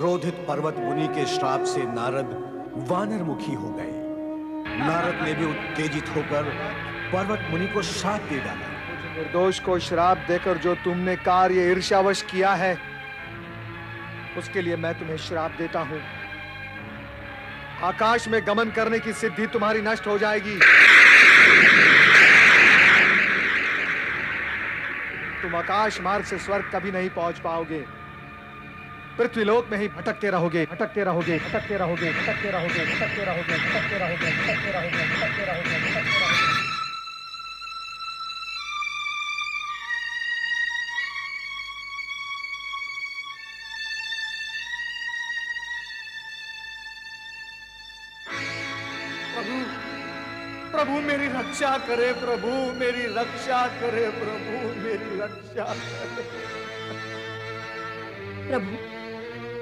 क्रोधित पर्वत मुनि के श्राप से नारद वानर मुखी हो गए। नारद ने भी उत्तेजित होकर पर्वत मुनि को श्राप दे डाला। निर्दोष को श्राप देकर जो तुमने कार्य ईर्ष्यावश किया है, उसके लिए मैं तुम्हें श्राप देता हूं। आकाश में गमन करने की सिद्धि तुम्हारी नष्ट हो जाएगी। तुम आकाश मार्ग से स्वर्ग कभी नहीं पहुंच पाओगे। पृथ्वीलोक में ही भटकते रहोगे, भटकते रहोगे, भटकते रहोगे, भटकते रहोगे, भटकते रहोगे, भटकते रहोगे, भटकते रहोगे, भटकते रहोगे, भटकते रहोगे। प्रभु मेरी रक्षा करे, प्रभु मेरी रक्षा करे, प्रभु मेरी रक्षा करे। प्रभु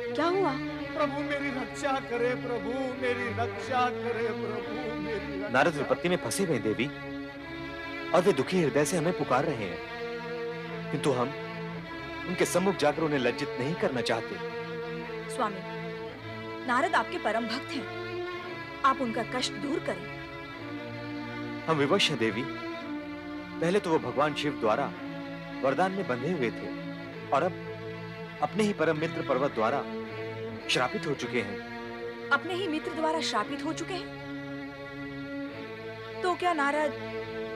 क्या हुआ? प्रभु मेरी रक्षा करे, प्रभु मेरी रक्षा करे, प्रभु मेरी रक्षा। नारद विपत्ति में फंसे हुए देवी, और वे दुखी हृदय से हमें पुकार रहे हैं, किंतु हम उनके सम्मुख जाकर उन्हें लज्जित नहीं करना चाहते। स्वामी, नारद आपके परम भक्त हैं, आप उनका कष्ट दूर करें। हम विवश हैं देवी। पहले तो वो भगवान शिव द्वारा वरदान में बंधे हुए थे, और अब अपने ही परम मित्र पर्वत द्वारा श्रापित हो चुके हैं। अपने ही मित्र द्वारा श्रापित हो चुके हैं? तो क्या नारद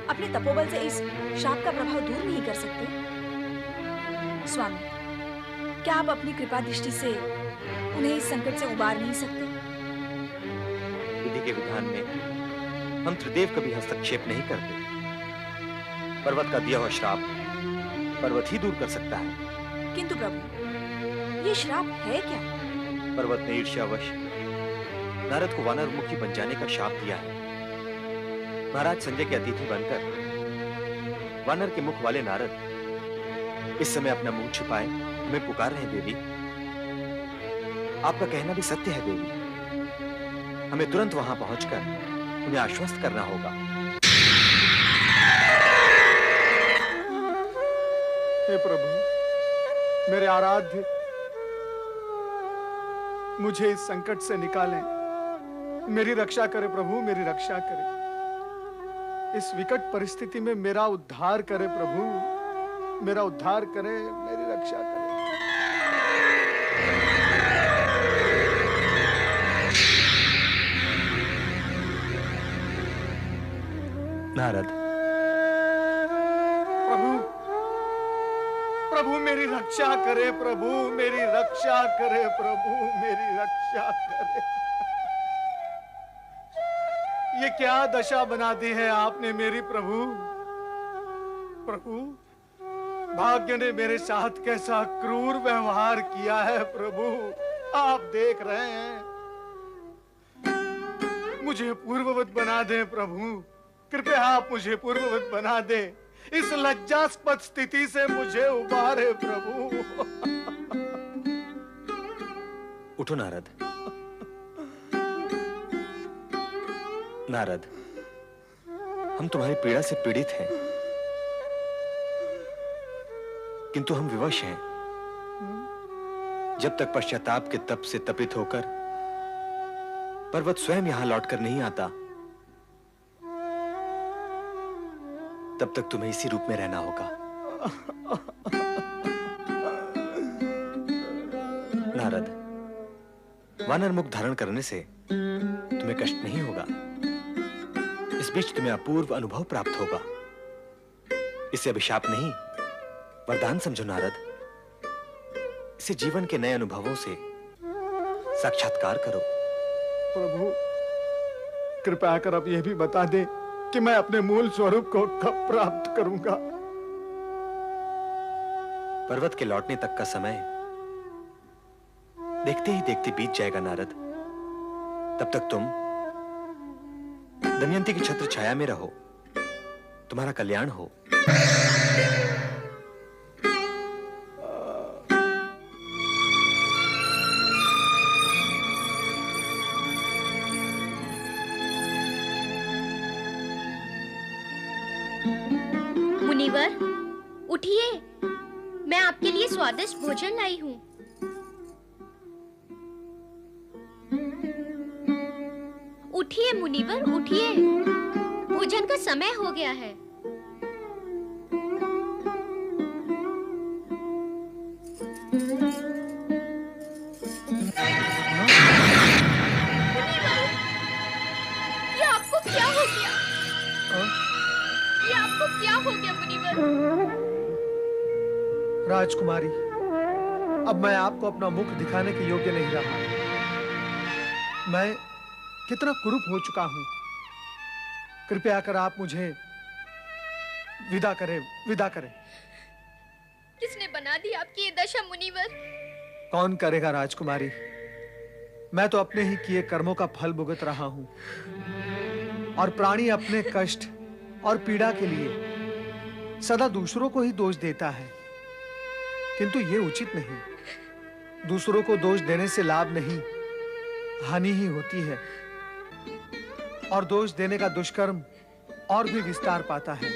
अपने तपोबल से इस शाप का प्रभाव दूर नहीं कर सकते? स्वामी, क्या आप अपनी कृपा दृष्टि से उन्हें इस संकट से उबार नहीं सकते? विधि के विधान में हम त्रिदेव कभी हस्तक्षेप नहीं करते। पर्वत का दिया हुआ श्राप पर्वत ही दूर कर सकता है। किंतु प्रभु, ये श्राप है क्या? पर्वत ने ईर्ष्यावश नारद को वानर मुखी बन जाने का शाप दिया है। महाराज संजय के अतिथि बनकर वानर के मुख वाले नारद इस समय अपना मुंह छिपाए हमें पुकार रहे हैं देवी। आपका कहना भी सत्य है देवी। हमें तुरंत वहां पहुंचकर उन्हें आश्वस्त करना होगा। हे प्रभु, मेरे आराध्य, मुझे इस संकट से निकालें। मेरी रक्षा करे प्रभु, मेरी रक्षा करे। इस विकट परिस्थिति में मेरा उद्धार करे प्रभु, मेरा उद्धार करे, मेरी रक्षा करे। नारद, प्रभु, प्रभु मेरी रक्षा करे, प्रभु मेरी रक्षा करे, प्रभु मेरी रक्षा करे। ये क्या दशा बना दी है आपने मेरी प्रभु। प्रभु, भाग्य ने मेरे साथ कैसा क्रूर व्यवहार किया है प्रभु, आप देख रहे हैं। मुझे पूर्ववत बना दे प्रभु, कृपया आप मुझे पूर्ववत बना दे। इस लज्जास्पद स्थिति से मुझे उबारे प्रभु। उठो नारद। नारद, हम तुम्हारी पीड़ा से पीड़ित हैं, किंतु हम विवश हैं। जब तक पश्चाताप के तप से तपित होकर पर्वत स्वयं यहां लौटकर नहीं आता, तब तक तुम्हें इसी रूप में रहना होगा। नारद, वानर मुख धारण करने से तुम्हें कष्ट नहीं होगा। इस बीच तुम्हें अपूर्व अनुभव प्राप्त होगा। इसे अभिशाप नहीं, वरदान समझो नारद। इसे जीवन के नए अनुभवों से साक्षात्कार करो। प्रभु, कृपया कर अब यह भी बता दे कि मैं अपने मूल स्वरूप को कब प्राप्त करूंगा। पर्वत के लौटने तक का समय देखते ही देखते बीत जाएगा नारद। तब तक तुम दमयंती की छत्र छाया में रहो, तुम्हारा कल्याण हो। मुनिवर, उठिए, मैं आपके लिए स्वादिष्ट भोजन लाई हूं। उठिए मुनिवर, उठिए। भोजन का समय हो गया है। ये आपको क्या हो गया? ये आपको क्या हो गया मुनिवर? राजकुमारी, अब मैं आपको अपना मुख दिखाने के योग्य नहीं रहा। मैं कितना कुरूप हो चुका हूं। कृपया कर आप मुझे विदा करें, विदा करें। किसने बना दी आपकी ये दशा मुनिवर? कौन करेगा राजकुमारी? मैं तो अपने ही किए कर्मों का फल भुगत रहा हूं। और प्राणी अपने कष्ट और पीड़ा के लिए सदा दूसरों को ही दोष देता है, किंतु ये उचित नहीं। दूसरों को दोष देने से लाभ नहीं, हानि ही होती है। और दोष देने का दुष्कर्म और भी विस्तार पाता है,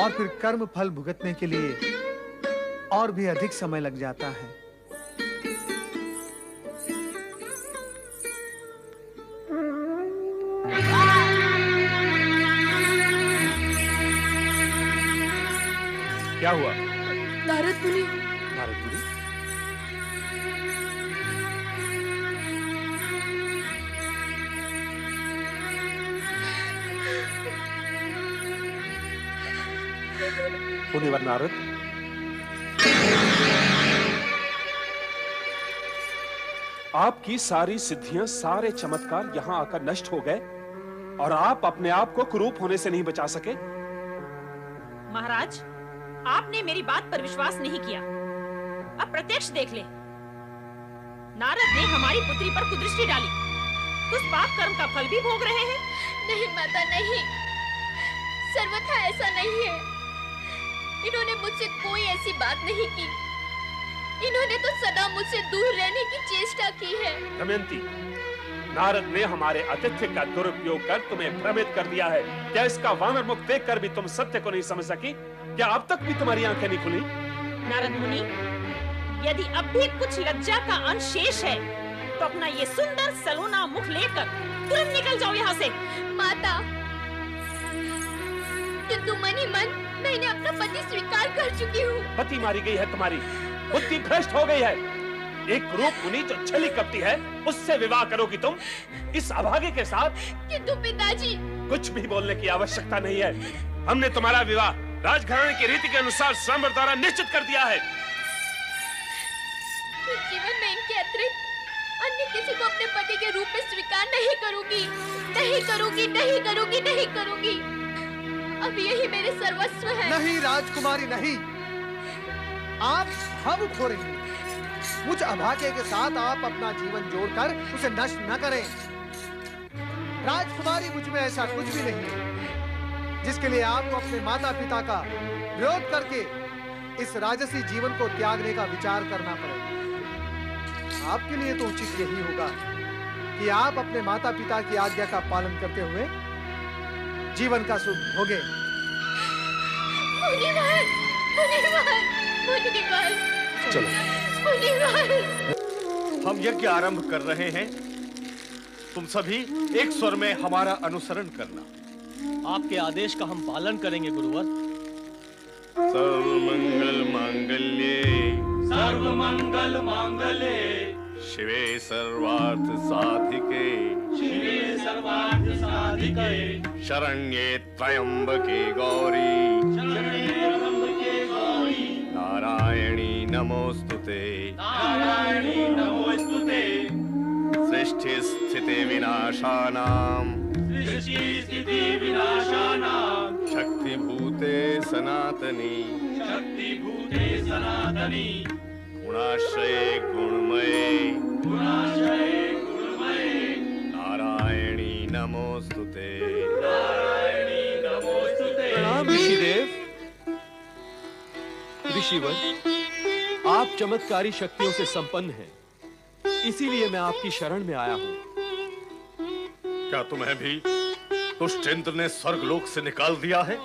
और फिर कर्म फल भुगतने के लिए और भी अधिक समय लग जाता है। क्या हुआ? नारद मुनि, नारद मुनि? मुनिवर नारद, आपकी सारी सिद्धियां, सारे चमत्कार यहां आकर नष्ट हो गए और आप अपने आप को कुरूप होने से नहीं बचा सके। महाराज, आपने मेरी बात पर विश्वास नहीं किया। अब प्रत्यक्ष देख ले। नारद ने हमारी पुत्री पर कुदृष्टि डाली। उस पाप कर्म का फल भी भोग रहे हैं। नहीं माता, नहीं, सर्वथा ऐसा नहीं है। इन्होंने मुझसे कोई ऐसी बात नहीं की। इन्होंने तो सदा मुझसे दूर रहने की चेष्टा की है। दमयंती, नारद ने हमारे आतिथ्य का दुरुपयोग कर तुम्हें भ्रमित कर दिया है। क्या इसका वानर मुख देखकर भी तुम सत्य को नहीं समझ सकी? क्या अब तक भी तुम्हारी आंखें नहीं खुली? नारद मुनि, यदि अब भी कुछ लज्जा का अंश शेष है तो अपना ये सुंदर सलोना मुख लेकर तुरंत निकल जाओ यहाँ से। माता, किंतु मन ही मन मैंने अपना पति स्वीकार कर चुकी हूँ। पति मारी गई है तुम्हारी, बुद्धि भ्रष्ट हो गई है। एक रूप मुनि जो छली कपटी है, उससे विवाह करोगी तुम इस अभागे के साथ? किंतु पिताजी, कुछ भी बोलने की आवश्यकता नहीं है। हमने तुम्हारा विवाह राजघराने की रीति के अनुसार स्वयंवर द्वारा निश्चित कर दिया है। इस जीवन में इनके अतिरिक्त अन्य किसी को अपने पति के रूप में स्वीकार नहीं करूंगी, नहीं करूंगी, नहीं करूंगी, नहीं करूंगी। अब यही मेरे सर्वस्व है। नहीं राजकुमारी, नहीं। आप भावुक हो रही हैं। मुझ अभागे के साथ आप अपना जीवन जोड़कर उसे नष्ट न करें। राजकुमारी, मुझ में ऐसा कुछ भी नहीं है जिसके लिए आपको अपने माता पिता का विरोध करके इस राजसी जीवन को त्यागने का विचार करना पड़े। आपके लिए तो उचित यही होगा कि आप अपने माता पिता की आज्ञा का पालन करते हुए जीवन का सुख भोगे। मुनिवर, मुनिवर, मुनिवर, चलो, मुनिवर। हम यज्ञ आरंभ कर रहे हैं। तुम सभी एक स्वर में हमारा अनुसरण करना। आपके आदेश का हम पालन करेंगे गुरुवर। सर्वमंगल मांगल्ये, सर्वमंगल मांगल्ये, शिवे सर्वार्थ साधिके, शिवे सर्वार्थ साधिके, शरण्ये त्र्यंबके गौरी, शरण्ये त्र्यंबके गौरी, नारायणी नमोस्तुते, नारायणी नमोस्तुते, सृष्टि स्थिति विनाशानां, सृष्टि स्थिति विनाशानां, शक्तिभूते सनातनी, शक्तिभूते सनातनी, गुणाश्रये गुणमये, गुणाश्रये गुणमये, नारायणी नमोस्तुते, नारायणी नमोस्तुते। प्रणाम ऋषिदेव। ऋषिवर, आप चमत्कारी शक्तियों से संपन्न हैं, इसीलिए मैं आपकी शरण में आया हूं। क्या तुम्हें भी दुष्ट इंद्र ने स्वर्गलोक से निकाल दिया है?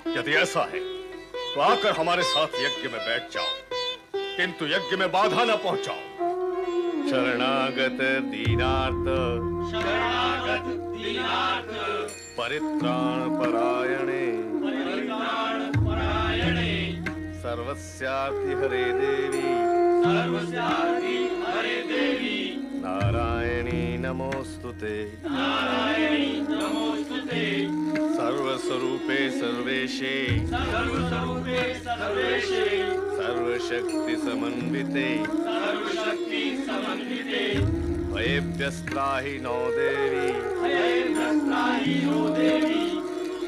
यदि ऐसा है तो आकर हमारे साथ यज्ञ में बैठ जाओ, किंतु यज्ञ में बाधा न पहुंचाओ। शरणागत दीनार्थ परित्राण परायणे सर्वस्यार्ति हरे देवी नारायणी नमोस्तुते सर्वस्वरूपे सर्वेशे सर्वशक्ति समन्विते भयेभ्यस्त्राहि नो देवी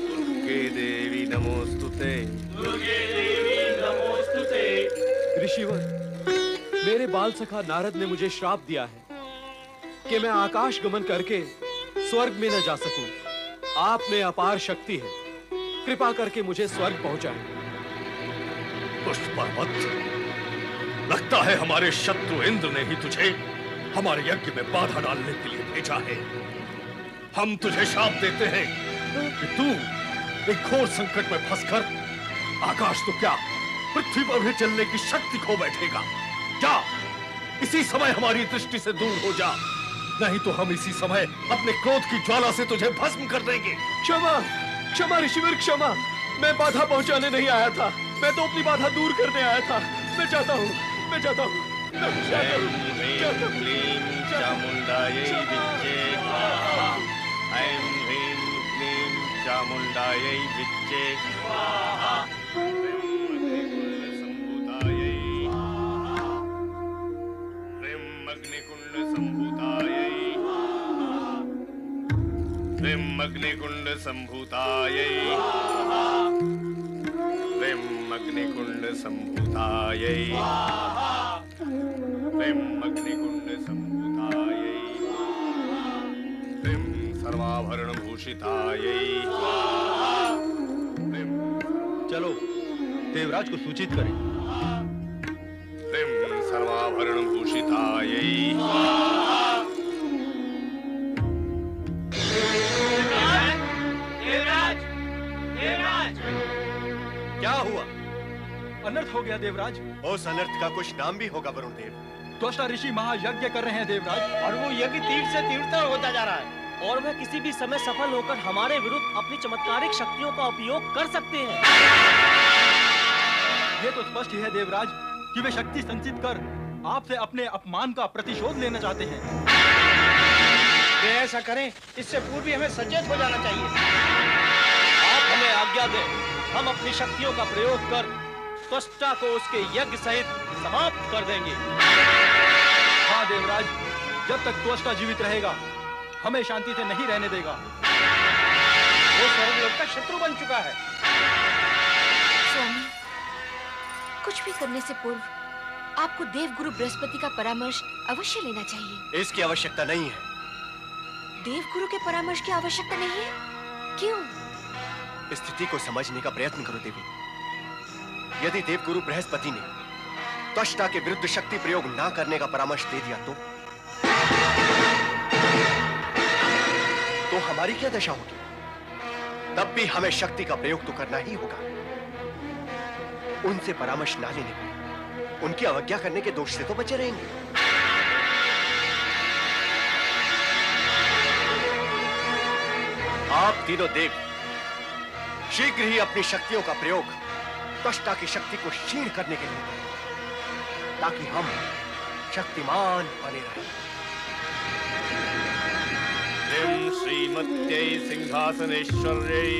दुर्गे देवी नमोस्तुते ऋषिवर, मेरे बाल सखा नारद ने मुझे श्राप दिया है कि मैं आकाश गमन करके स्वर्ग में न जा सकूं। आप में अपार शक्ति है, कृपा करके मुझे स्वर्ग पहुंचाएं। पुष्पवत, लगता है हमारे शत्रु इंद्र ने ही तुझे हमारे यज्ञ में बाधा डालने के लिए भेजा है। हम तुझे शाप देते हैं कि तू एक घोर संकट में फंसकर आकाश तो क्या पृथ्वी पर भी चलने की शक्ति खो बैठेगा। जा, इसी समय हमारी दृष्टि से दूर हो जा, नहीं तो हम इसी समय अपने क्रोध की ज्वाला से तुझे भस्म कर देंगे। क्षमा, क्षमा ऋषिवर, क्षमा। मैं बाधा पहुंचाने नहीं आया था, मैं तो अपनी बाधा दूर करने आया था। मैं जाता हूँ, मैं जाता हूँ। चामुंडायै विच्चे ऐं ह्रीं क्लीं चामुंडायै विच्चे अग्निकुंड संभूतायै ह्रीं अग्निकुंड संभूतायै ह्रीं अग्निकुंड संभूतायै ह्रीं सर्वाभरण भूषितायै। चलो देवराज को सूचित करें। ह्रीं सर्वाभरण भूषितायै। क्या हुआ? अनर्थ हो गया देवराज। उस अनर्थ का कुछ नाम भी होगा वरुण देव। त्वष्टा ऋषि महायज्ञ कर रहे हैं देवराज, और वो यज्ञ तीव्र से तीव्रतर होता जा रहा है, और वह किसी भी समय सफल होकर हमारे विरुद्ध अपनी चमत्कारिक शक्तियों का उपयोग कर सकते हैं। ये तो स्पष्ट ही है देवराज कि वे शक्ति संचित कर आपसे अपने अपमान का प्रतिशोध लेना चाहते हैं। वे ऐसा करें, इससे पूर्व हमें सचेत हो जाना चाहिए। आप हमें आज्ञा दें, हम अपनी शक्तियों का प्रयोग कर त्वष्टा को उसके यज्ञ सहित समाप्त कर देंगे। हाँ देवराज, जब तक त्वष्टा जीवित रहेगा हमें शांति से नहीं रहने देगा। वो स्वर्गलोक का शत्रु बन चुका है। स्वामी, कुछ भी करने से पूर्व आपको देवगुरु बृहस्पति का परामर्श अवश्य लेना चाहिए। इसकी आवश्यकता नहीं है। देवगुरु के परामर्श की आवश्यकता नहीं है? क्यों? स्थिति को समझने का प्रयत्न करो देवी। यदि देवगुरु बृहस्पति ने त्वष्टा के विरुद्ध शक्ति प्रयोग ना करने का परामर्श दे दिया तो हमारी क्या दशा होगी? तब भी हमें शक्ति का प्रयोग तो करना ही होगा। उनसे परामर्श ना लेने पर उनकी अवज्ञा करने के दोष से तो बचे रहेंगे। आप तीनों देव शीघ्र ही अपनी शक्तियों का प्रयोग त्वष्टा की शक्ति को क्षीण करने के लिए करें, ताकि हम शक्तिमान बने रहें। ह्रीं श्रीमत्यै सिंहासनेश्वर्यै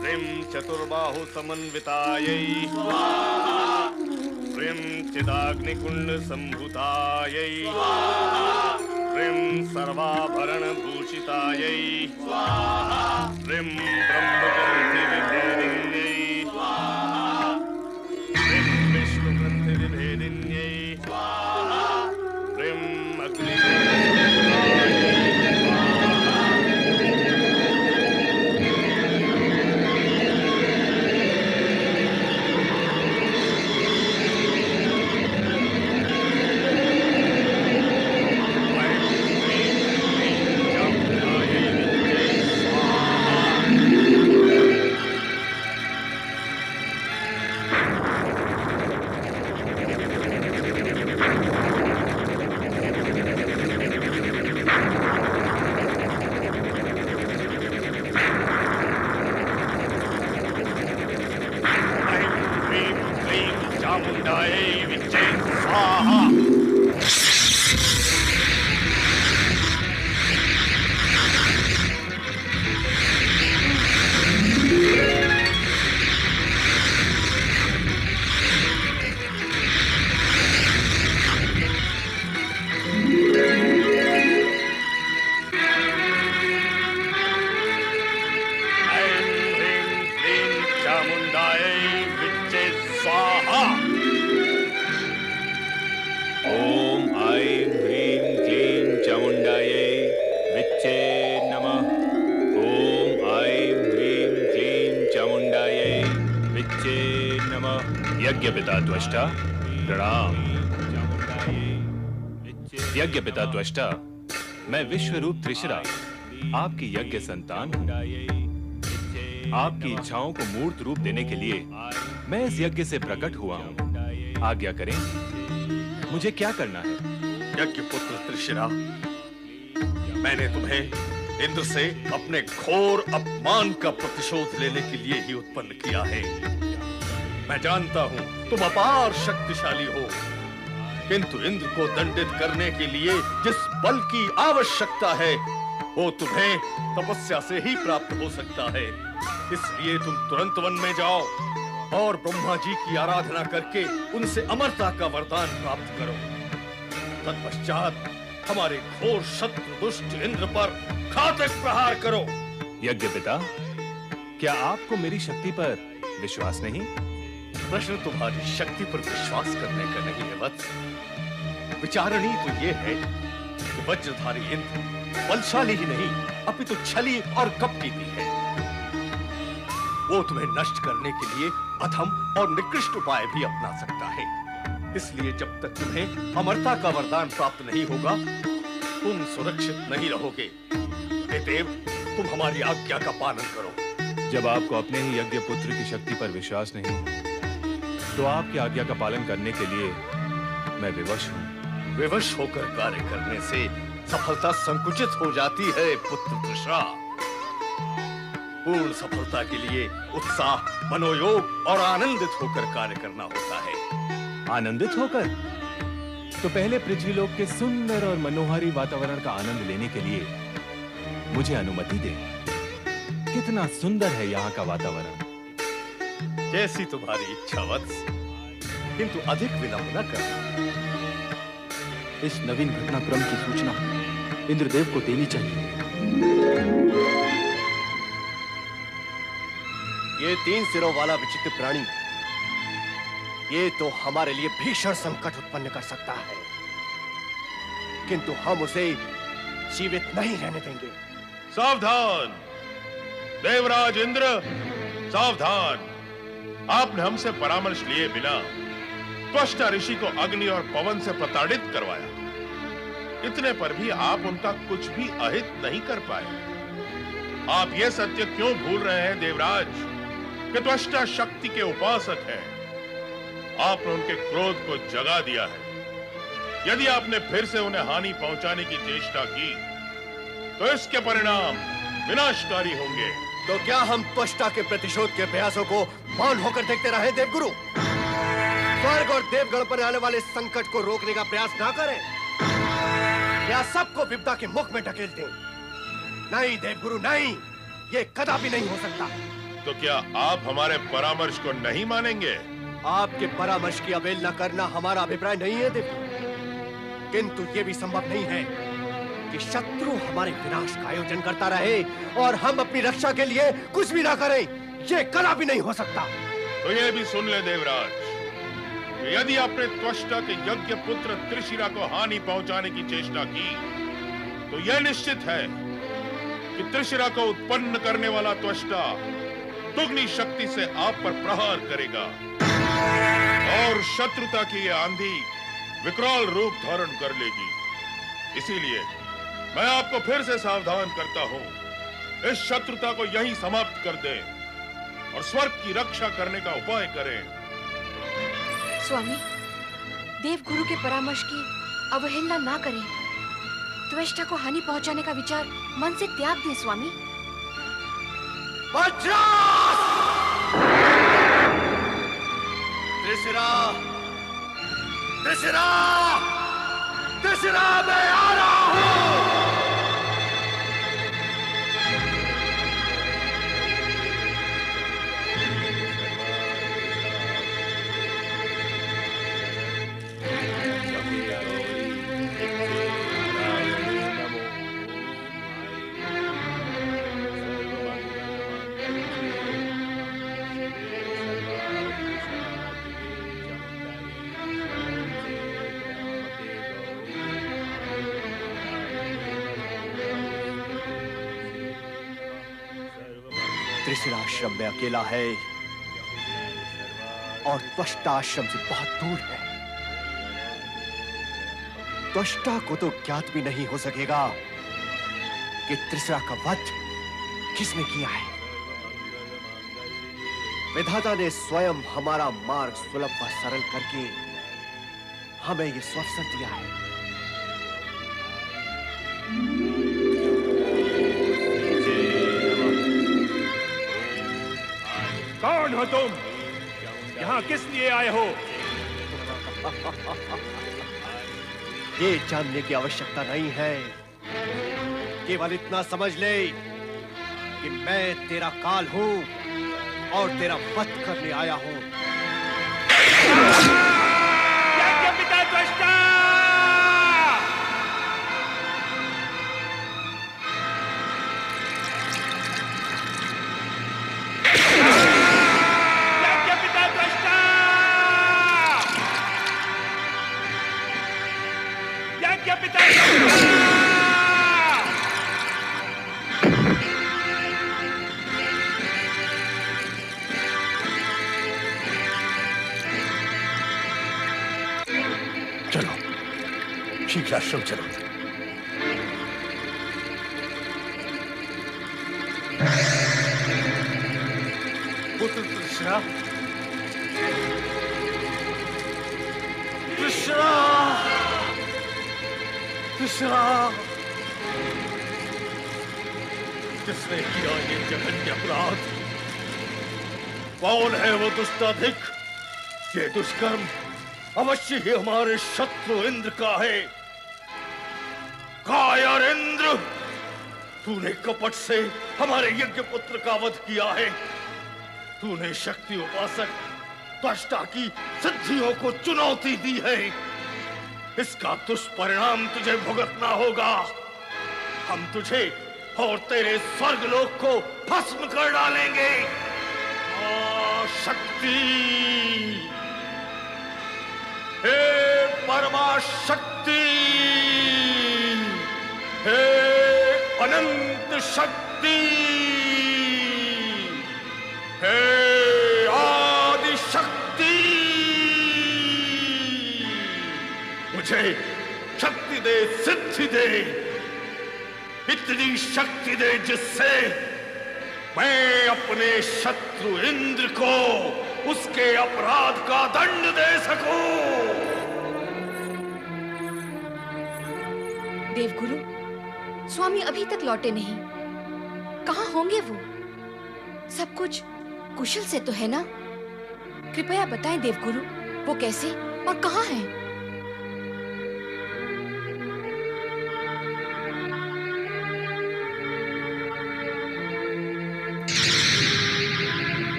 ह्रीं चतुर्बाहु समन्वितायै ह्रीं चिदाग्निकुंड संभूतायै ह्रीं सर्वाभरण भूषितायै ह्रीं ब्रह्मग्रंथि विभेदिन्यै ह्रीं विष्णुग्रंथि विभेदिन्यै ह्रीं अग्निकुंड यज्ञ पिता त्वष्टा प्रणाम। यज्ञ पिता त्वष्टा, मैं विश्वरूप त्रिशिरा आपकी यज्ञ संतान हूं। आपकी इच्छाओं को मूर्त रूप देने के लिए मैं इस यज्ञ से प्रकट हुआ हूं। आज्ञा करें, मुझे क्या करना है? यज्ञ पुत्र त्रिशिरा, मैंने तुम्हें इंद्र से अपने घोर अपमान का प्रतिशोध लेने के लिए ही उत्पन्न किया है। मैं जानता हूं तुम अपार शक्तिशाली हो, किंतु इंद्र को दंडित करने के लिए जिस बल की आवश्यकता है वो तुम्हें तपस्या से ही प्राप्त हो सकता है। इसलिए तुम तुरंत वन में जाओ और ब्रह्मा जी की आराधना करके उनसे अमरता का वरदान प्राप्त करो। तत्पश्चात हमारे घोर शत्रु दुष्ट इंद्र पर घातक प्रहार करो। यज्ञ पिता, क्या आपको मेरी शक्ति पर विश्वास नहीं? प्रश्न तुम्हारी शक्ति पर विश्वास करने का नहीं है वत्स। विचारणी तो ये है कि वज्रधारी इंद्र बलशाली ही नहीं अपितु छली और कपटी भी है। वो तुम्हें नष्ट करने के लिए अधम और निकृष्ट उपाय भी अपना सकता है। इसलिए जब तक तुम्हें अमरता का वरदान प्राप्त नहीं होगा तुम सुरक्षित नहीं रहोगे। हे देव, तुम हमारी आज्ञा का पालन करो। जब आपको अपने ही यज्ञ पुत्र की शक्ति पर विश्वास नहीं तो आपकी आज्ञा का पालन करने के लिए मैं विवश हूं। विवश होकर कार्य करने से सफलता संकुचित हो जाती है पुत्र त्रिशिरा। पूर्ण सफलता के लिए उत्साह, मनोयोग और आनंदित होकर कार्य करना होता है। आनंदित होकर? तो पहले पृथ्वीलोक के सुंदर और मनोहारी वातावरण का आनंद लेने के लिए मुझे अनुमति दे। कितना सुंदर है यहाँ का वातावरण। जैसी तुम्हारी इच्छा वत्स, किंतु अधिक विलंब न करना। इस नवीन घटनाक्रम की सूचना इंद्रदेव को देनी चाहिए। ये 3 सिरों वाला विचित्र प्राणी, ये तो हमारे लिए भीषण संकट उत्पन्न कर सकता है, किंतु हम उसे जीवित नहीं रहने देंगे। सावधान देवराज इंद्र, सावधान। आपने हमसे परामर्श लिए बिना त्वष्टा ऋषि को अग्नि और पवन से प्रताड़ित करवाया। इतने पर भी आप उनका कुछ भी अहित नहीं कर पाए। आप ये सत्य क्यों भूल रहे हैं देवराज कि त्वष्टा शक्ति के उपासक हैं। आपने उनके क्रोध को जगा दिया है। यदि आपने फिर से उन्हें हानि पहुंचाने की चेष्टा की तो इसके परिणाम विनाशकारी होंगे। तो क्या हम त्वष्टा के प्रतिशोध के प्रयासों को मौन होकर देखते रहे देवगुरु? स्वर्ग और देवगण पर आने वाले संकट को रोकने का प्रयास ना करें, या सबको विपदा के मुख में ढकेल दें? नहीं देवगुरु, नहीं, ये कदापि नहीं हो सकता। तो क्या आप हमारे परामर्श को नहीं मानेंगे? आपके परामर्श की अवहेलना करना हमारा अभिप्राय नहीं है देवगुरु, किंतु ये भी संभव नहीं है कि शत्रु हमारे विनाश का आयोजन करता रहे और हम अपनी रक्षा के लिए कुछ भी ना करें। ये कदापि नहीं हो सकता। तो ये भी सुन ले देवराज, कि यदि आपने त्वष्टा के यज्ञ पुत्र त्रिशिरा को हानि पहुंचाने की चेष्टा की तो यह निश्चित है कि त्रिशिरा को उत्पन्न करने वाला त्वष्टा दुगनी शक्ति से आप पर प्रहार करेगा और शत्रुता की यह आंधी विकराल रूप धारण कर लेगी। इसीलिए मैं आपको फिर से सावधान करता हूं, इस शत्रुता को यहीं समाप्त कर दें और स्वर्ग की रक्षा करने का उपाय करें। स्वामी, देवगुरु के परामर्श की अवहेलना ना करें। त्वष्टा को हानि पहुंचाने का विचार मन से त्याग दें स्वामी। त्रिशिरा, त्रिशिरा, त्रिशिरा, मैं आ रहा हूं। त्रिशिरा आश्रम में अकेला है और त्वष्टा आश्रम से बहुत दूर है। त्वष्टा को तो ज्ञात भी नहीं हो सकेगा कि त्रिसरा का वध किसने किया है। विधाता ने स्वयं हमारा मार्ग सुलभ व सरल करके हमें ये अवसर दिया है। कौन हो तुम? यहाँ किस लिए आए हो? ये जानने की आवश्यकता नहीं है, केवल इतना समझ ले कि मैं तेरा काल हूं और तेरा वध करने आया हूं। पिता त्वष्टा! चलो शीघ्र आश्रम चलो। पुत्र त्रिशरा, त्रिशरा, त्रिशरा, किसने किया ये जघन्य अपराध? कौन है वो दुष्टाधिक? ये दुष्कर्म अवश्य ही हमारे शत्रु इंद्र का है। कायर इंद्र, तूने कपट से हमारे यज्ञ पुत्र का वध किया है। तूने शक्ति उपासक त्वष्टा की सिद्धियों को चुनौती दी है। इसका दुष्परिणाम तुझे भुगतना होगा। हम तुझे और तेरे स्वर्गलोक को भस्म कर डालेंगे। शक्ति, हे परमाशक्ति, हे अनंत शक्ति, हे आदि शक्ति, मुझे शक्ति दे, सिद्धि दे, इतनी शक्ति दे जिससे मैं अपने शत्रु इंद्र को उसके अपराध का दंड दे सकूं। देवगुरु, स्वामी अभी तक लौटे नहीं। कहाँ होंगे वो? सब कुछ कुशल से तो है ना? कृपया बताएं देवगुरु, वो कैसे और कहाँ हैं?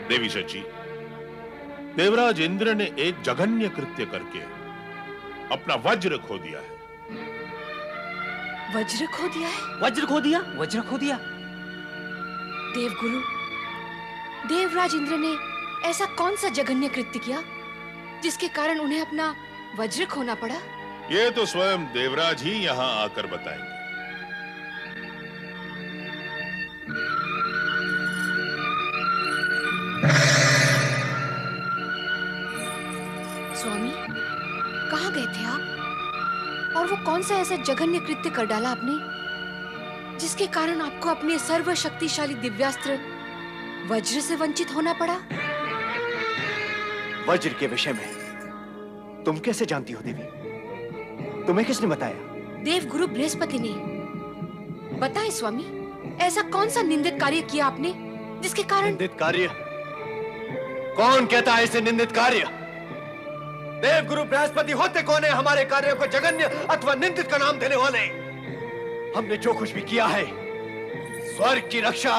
देवी शची, देवराज इंद्र ने एक जघन्य कृत्य करके अपना वज्र खो दिया है। वज्र खो दिया है? वज्र खो दिया? वज्र खो दिया? देवगुरु, देवराज इंद्र ने ऐसा कौन सा जघन्य कृत्य किया जिसके कारण उन्हें अपना वज्र खोना पड़ा? ये तो स्वयं देवराज ही यहाँ आकर बताएंगे। स्वामी, कहाँ गए थे आप? और वो कौन सा ऐसा जघन्य कृत्य कर डाला आपने जिसके कारण आपको अपने सर्वशक्तिशाली दिव्यास्त्र वज्र से वंचित होना पड़ा? वज्र के विषय में तुम कैसे जानती हो देवी? तुम्हें किसने बताया? देवगुरु बृहस्पति ने। बताएं स्वामी, ऐसा कौन सा निंदित कार्य किया आपने जिसके कारण? निंदित कार्य? कौन कहता है इसे निंदित कार्य? देवगुरु बृहस्पति होते कौन है हमारे कार्यों को जघन्य अथवा निंदित का नाम देने वाले? हमने जो कुछ भी किया है स्वर्ग की रक्षा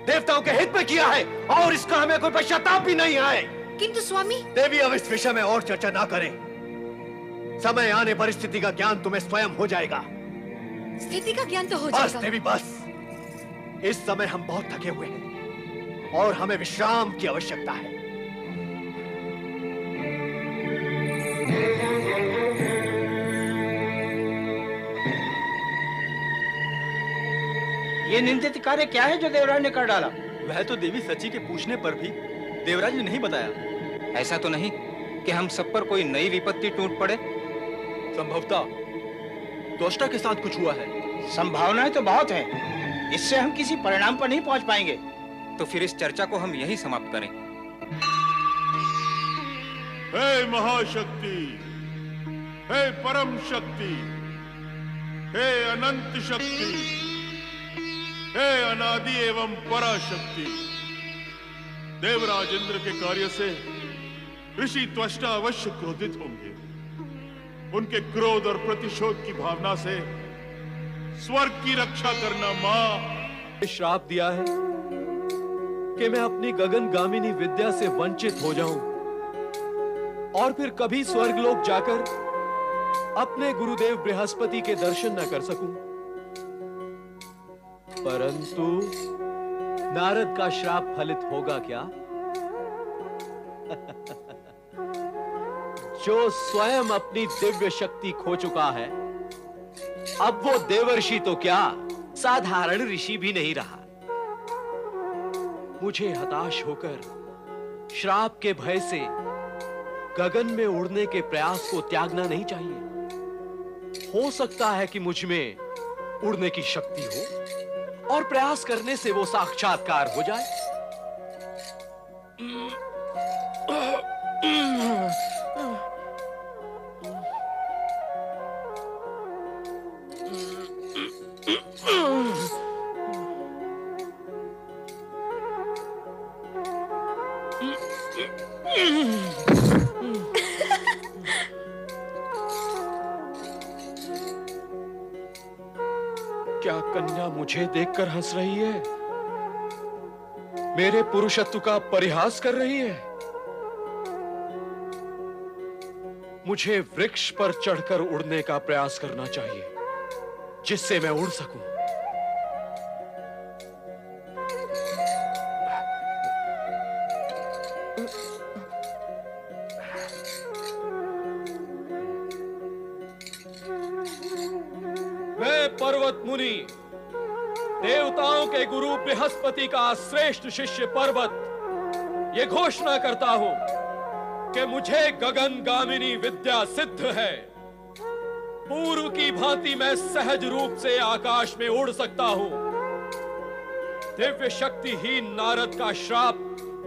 देवताओं के हित में किया है और इसका हमें कोई पश्चाताप भी नहीं आए। किंतु स्वामी, देवी अब इस विषय में और चर्चा ना करें। समय आने पर स्थिति का ज्ञान तुम्हें स्वयं हो जाएगा। स्थिति का ज्ञान तो हो बस जाएगा। देवी बस, इस समय हम बहुत थके हुए हैं और हमें विश्राम की आवश्यकता है। ये निंदित कार्य क्या है जो देवराज ने कर डाला? वह तो देवी सची के पूछने पर भी देवराज ने नहीं बताया। ऐसा तो नहीं कि हम सब पर कोई नई विपत्ति टूट पड़े? संभवतः त्वष्टा के साथ कुछ हुआ है। संभावनाएं तो बहुत हैं। इससे हम किसी परिणाम पर नहीं पहुंच पाएंगे। तो फिर इस चर्चा को हम यही समाप्त करें। हे महाशक्ति, हे परम शक्ति, हे अनंत शक्ति, हे अनादि एवं पराशक्ति, देवराज इंद्र के कार्य से ऋषि त्वष्टा अवश्य क्रोधित होंगे। उनके क्रोध और प्रतिशोध की भावना से स्वर्ग की रक्षा करना मां। श्राप दिया है कि मैं अपनी गगनगामिनी विद्या से वंचित हो जाऊं और फिर कभी स्वर्गलोक जाकर अपने गुरुदेव बृहस्पति के दर्शन न कर सकूं। परंतु नारद का श्राप फलित होगा क्या? जो स्वयं अपनी दिव्य शक्ति खो चुका है, अब वो देवर्षि तो क्या साधारण ऋषि भी नहीं रहा। मुझे हताश होकर श्राप के भय से गगन में उड़ने के प्रयास को त्यागना नहीं चाहिए। हो सकता है कि मुझ में उड़ने की शक्ति हो और प्रयास करने से वो साक्षात्कार हो जाए। क्या कन्या मुझे देखकर हंस रही है? मेरे पुरुषत्व का परिहास कर रही है? मुझे वृक्ष पर चढ़कर उड़ने का प्रयास करना चाहिए, जिससे मैं उड़ सकूं। मैं पर्वत मुनि, देवताओं के गुरु बृहस्पति का श्रेष्ठ शिष्य पर्वत ये घोषणा करता हूं कि मुझे गगनगामिनी विद्या सिद्ध है। पूर्व की भांति मैं सहज रूप से आकाश में उड़ सकता हूं। दिव्य शक्तिहीन नारद का श्राप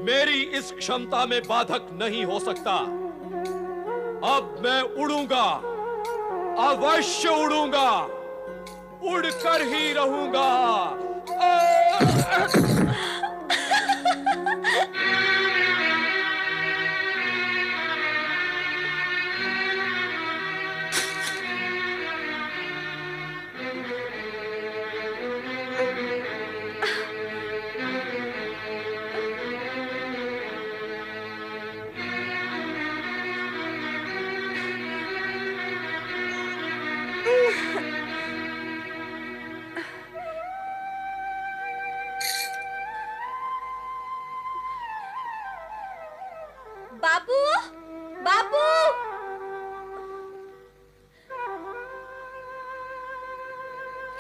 मेरी इस क्षमता में बाधक नहीं हो सकता। अब मैं उड़ूंगा, अवश्य उड़ूंगा, उड़कर ही रहूंगा। बापू, बापू!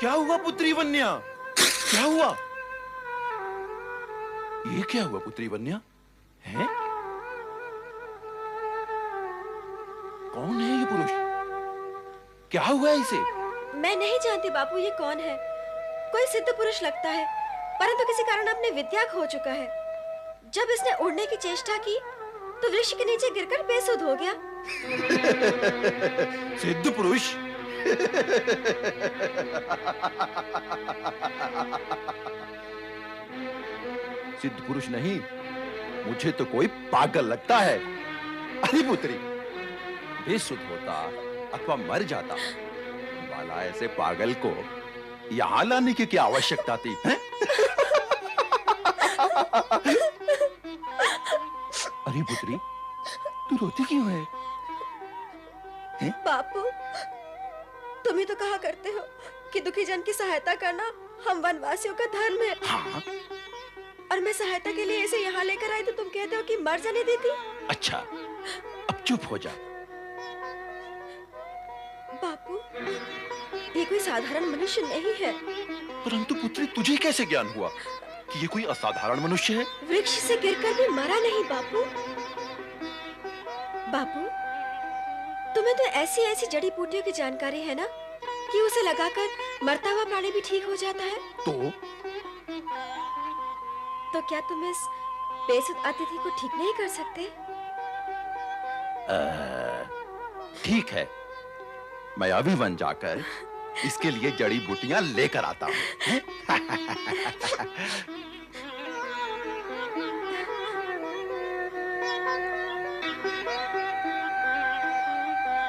क्या हुआ पुत्री वन्या? क्या हुआ? ये क्या हुआ पुत्री वन्या? हैं? कौन है ये पुरुष? क्या हुआ इसे? मैं नहीं जानती बापू ये कौन है। कोई सिद्ध पुरुष लगता है, परंतु किसी कारण अपने विद्या खो चुका है। जब इसने उड़ने की चेष्टा की तो वृक्ष के नीचे गिरकर बेसुध हो गया। सिद्ध पुरुष? सिद्ध पुरुष नहीं, मुझे तो कोई पागल लगता है। अरे पुत्री, बेसुध होता अथवा मर जाता, वाला ऐसे पागल को यहां लाने की क्या आवश्यकता थी? हैं? अरे पुत्री, तू रोती क्यों है? बापू, तुम ही तो कहा करते हो कि दुखी जन की सहायता करना हम वनवासियों का धर्म है। हाँ? और मैं सहायता के लिए इसे यहाँ लेकर आई तो तुम कहते हो कि मर जाने देती। अच्छा, अब चुप हो जा। बापू, ये कोई साधारण मनुष्य नहीं है। परंतु पुत्री तुझे कैसे ज्ञान हुआ कि ये कोई असाधारण मनुष्य है? वृक्ष से गिरकर भी मरा नहीं बापू। बापू, तुम्हें तो ऐसी ऐसी जड़ी बूटियों की जानकारी है ना कि उसे लगाकर मरता हुआ प्राणी भी ठीक हो जाता है। तो क्या तुम इस बेसुध अतिथि को ठीक नहीं कर सकते? ठीक है, मैं अभी वन जाकर इसके लिए जड़ी बूटियां लेकर आता हूं।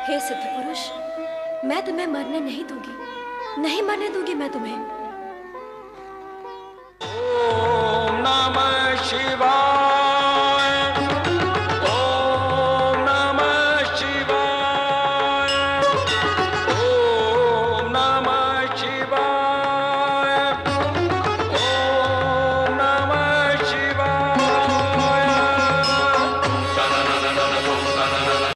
हे सिद्ध पुरुष, मैं तुम्हें मरने नहीं दूंगी, नहीं मरने दूंगी मैं तुम्हें। ओम नमः शिवाय।